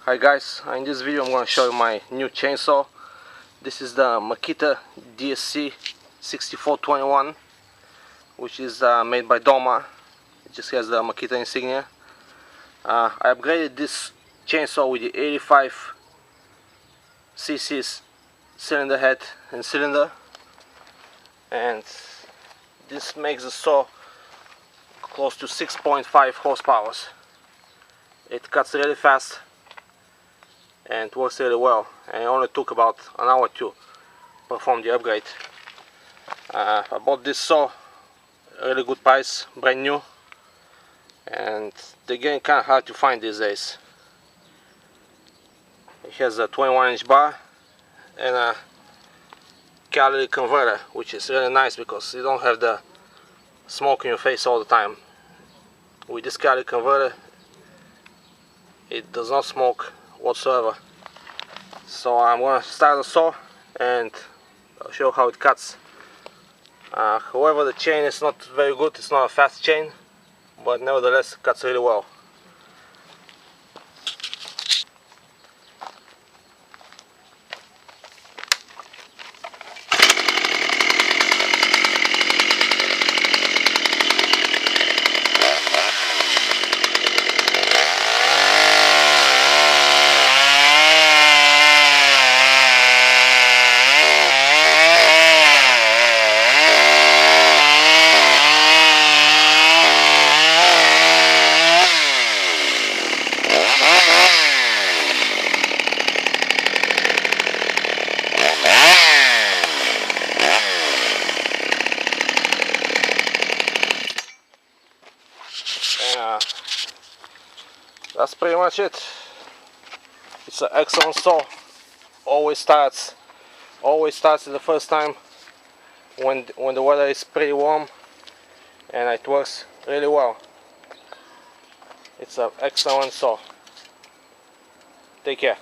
Hi guys, in this video I'm going to show you my new chainsaw. This is the Makita DSC 6421, which is made by Dolmar. It just has the Makita insignia. I upgraded this chainsaw with the 85 cc's cylinder head and cylinder, and this makes the saw close to 6.5 horsepower. It cuts really fast and works really well, and it only took about an hour to perform the upgrade. I bought this saw a really good price, brand new, and they're getting kind of hard to find these days. It has a 21-inch bar and a catalytic converter, which is really nice because you don't have the smoke in your face all the time. With this catalytic converter, it does not smoke whatsoever. So I'm going to start the saw and I'll show how it cuts. However, the chain is not very good. It's not a fast chain, but nevertheless it cuts really well. That's pretty much it. It's an excellent saw. Always starts the first time when the weather is pretty warm, and it works really well. It's an excellent saw. Take care.